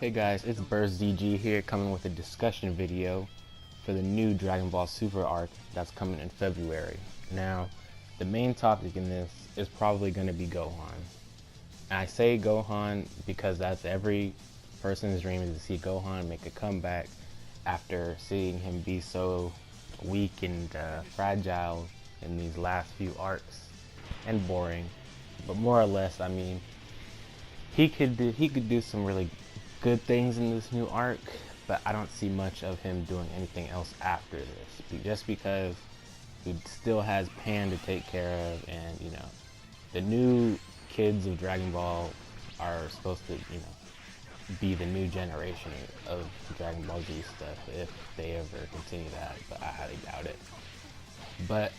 Hey guys, it's Burst DG here coming with a discussion video for the new Dragon Ball Super arc that's coming in February. Now, the main topic in this is probably going to be Gohan. And I say Gohan because that's every person's dream, is to see Gohan make a comeback after seeing him be so weak and fragile in these last few arcs and boring. But more or less, I mean, he could do some really good things in this new arc, but I don't see much of him doing anything else after this. Just because he still has Pan to take care of, and the new kids of Dragon Ball are supposed to be the new generation of Dragon Ball Z stuff if they ever continue that, but I highly doubt it. But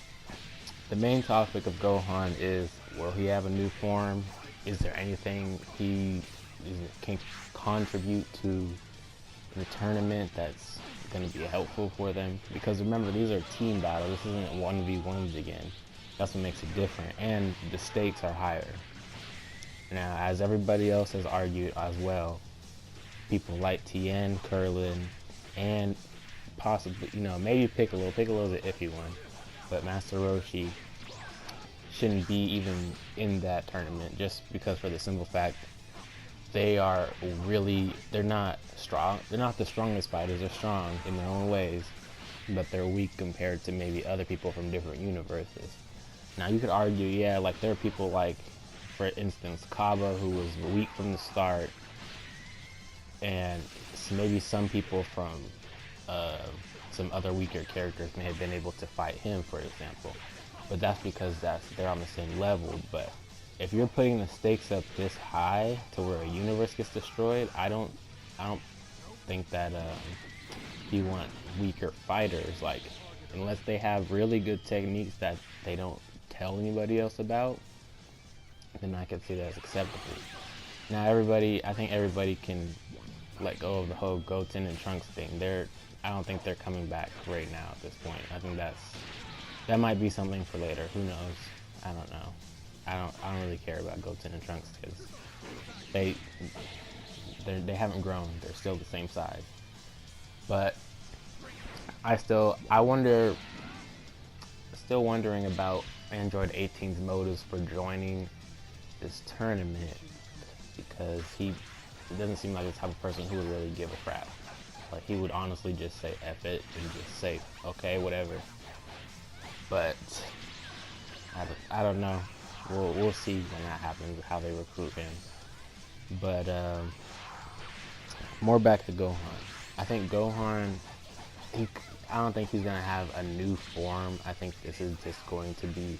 the main topic of Gohan is, will he have a new form? Is there anything he can contribute to the tournament that's going to be helpful for them? Because remember, these are team battles. This isn't 1v1s again. That's what makes it different, and the stakes are higher. Now, as everybody else has argued as well, people like Tien, Kurlin, and possibly, maybe Piccolo. Piccolo's an iffy one, but Master Roshi shouldn't be even in that tournament, just because, for the simple fact, they're not strong. They're not the strongest fighters. They're strong in their own ways, but they're weak compared to maybe other people from different universes. Now, you could argue, yeah, like there are people like, for instance, Kaba, who was weak from the start, and maybe some people from some other weaker characters may have been able to fight him, for example. But that's because they're on the same level. But if you're putting the stakes up this high to where a universe gets destroyed, I don't think that you want weaker fighters. Like, unless they have really good techniques that they don't tell anybody else about, then I can see that as acceptable. Now, I think everybody can let go of the whole Goten and Trunks thing. I don't think they're coming back right now at this point. I think that might be something for later. Who knows? I don't know. I don't really care about Goten and Trunks because they haven't grown. They're still the same size. But still wondering about Android 18's motives for joining this tournament, because he doesn't seem like the type of person who would really give a crap. Like, he would honestly just say F it and just say, okay, whatever. But I don't know. We'll see when that happens, how they recruit him. But more back to Gohan. I think Gohan, I don't think he's gonna have a new form. I think this is just going to be,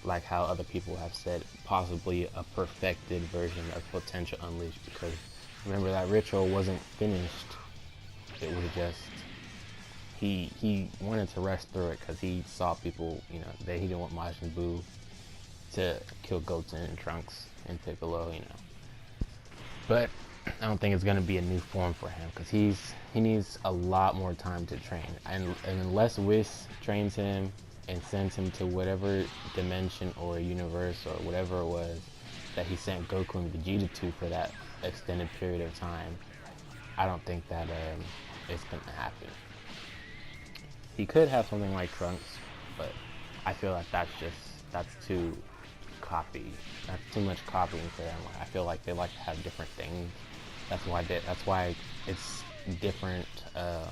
like how other people have said, possibly a perfected version of Potential Unleashed. Because remember, that ritual wasn't finished. It was just he wanted to rest through it because he saw people, that he didn't want Majin Buu to kill Goten and Trunks and Piccolo, But I don't think it's going to be a new form for him, because he needs a lot more time to train. And unless Whis trains him and sends him to whatever dimension or universe or whatever it was that he sent Goku and Vegeta to for that extended period of time, I don't think that it's going to happen. He could have something like Trunks, but I feel like that's too copy. That's too much copying for them. I feel like they like to have different things. That's why it's different. I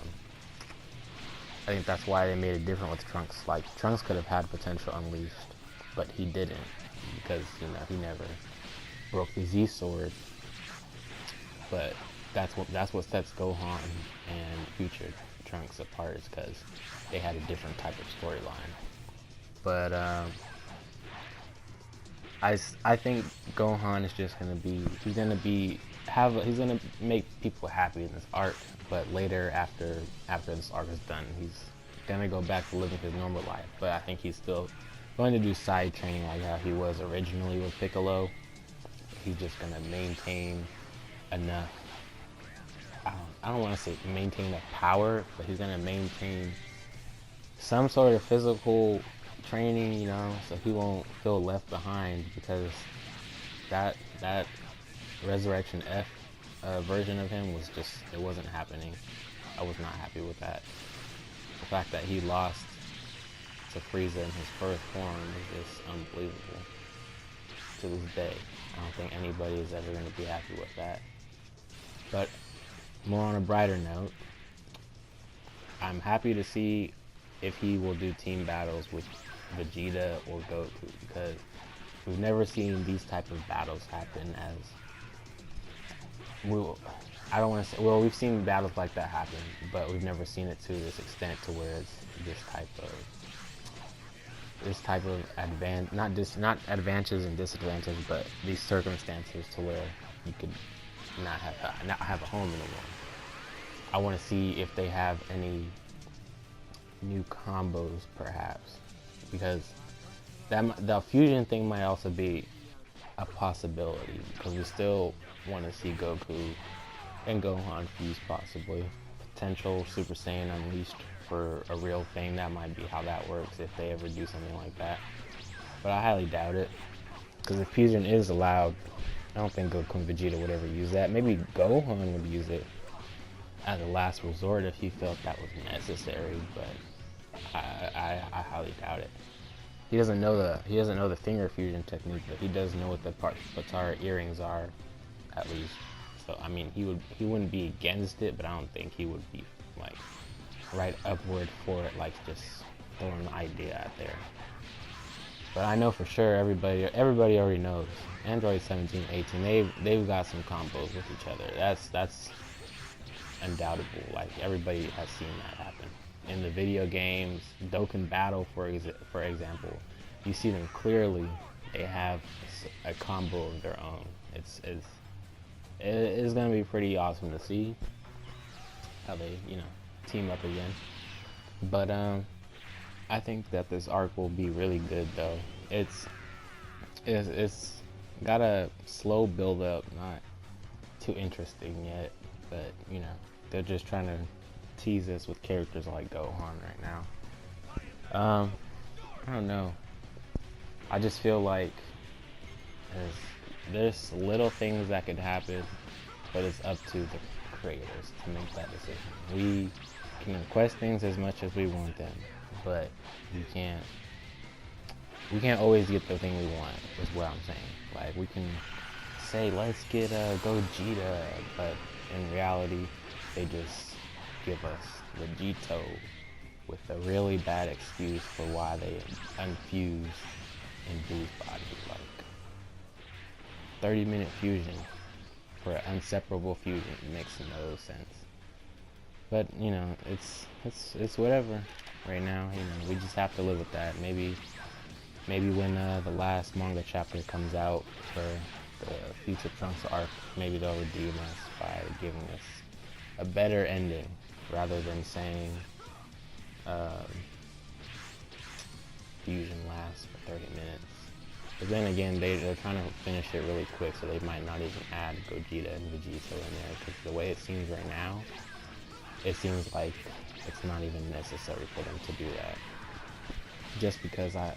think that's why they made it different with Trunks. Like, Trunks could have had Potential Unleashed, but he didn't, because he never broke the Z sword. But that's what sets Gohan and future Trunks apart, is because they had a different type of storyline. But I think Gohan is just gonna be he's gonna make people happy in this arc, but later, after this arc is done, he's gonna go back to living his normal life. But I think he's still going to do side training like how he was originally with Piccolo. He's just gonna maintain enough. I don't want to say maintain enough power, but he's gonna maintain some sort of physical training, so he won't feel left behind, because that Resurrection F version of him was just, it wasn't happening. I was not happy with that. The fact that he lost to Frieza in his first form is just unbelievable to this day. I don't think anybody is ever going to be happy with that. But more on a brighter note, I'm happy to see if he will do team battles with Vegeta or Goku, because we've never seen these type of battles happen. I don't want to say, well, we've seen battles like that happen, but we've never seen it to this extent, to where it's this type of not advantages and disadvantages, but these circumstances to where you could not have a home in the world. I want to see if they have any new combos, perhaps, because the fusion thing might also be a possibility, because we still want to see Goku and Gohan fuse, possibly. Potential Super Saiyan Unleashed for a real thing. That might be how that works if they ever do something like that. But I highly doubt it, because if fusion is allowed, I don't think Goku and Vegeta would ever use that. Maybe Gohan would use it as a last resort if he felt that was necessary, but I highly doubt it. He doesn't know the finger fusion technique, but he does know what the Patara earrings are, at least. So I mean, he wouldn't be against it, but I don't think he would be like right upward for it, like just throwing the idea out there. But I know for sure everybody already knows. Android 17, 18, they've got some combos with each other. That's undoubtable. Like, everybody has seen that happen in the video games. Dokkan Battle, for example, you see them clearly. They have a combo of their own. It's gonna be pretty awesome to see how they, team up again. But I think that this arc will be really good, though. It's got a slow build up, not too interesting yet, but they're just trying to tease us with characters like Gohan right now. I don't know. I just feel like there's little things that could happen, but it's up to the creators to make that decision. We can request things as much as we want them, but we can't always get the thing we want, is what I'm saying. Like, we can say, let's get Gogeta, but in reality, they just give us Vegito with a really bad excuse for why they unfuse in Boo's body. Like, 30-minute fusion for an inseparable fusion makes no sense. But it's whatever right now. We just have to live with that. Maybe when the last manga chapter comes out for the Future Trunks arc, maybe they'll redeem us by giving us a better ending, rather than saying fusion lasts for 30 minutes. But then again, they're trying to finish it really quick, so they might not even add Gogeta and Vegito in there, because the way it seems right now, it seems like it's not even necessary for them to do that. Just because I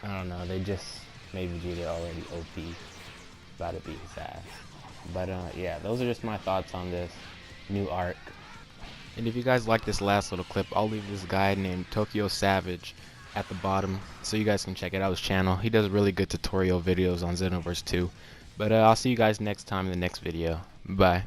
don't know, they just made Vegeta already OP, about to beat his ass. But yeah, those are just my thoughts on this new arc. And if you guys like this last little clip, I'll leave this guy named Tokyo Savage at the bottom so you guys can check out his channel. He does really good tutorial videos on Xenoverse 2. But I'll see you guys next time in the next video. Bye.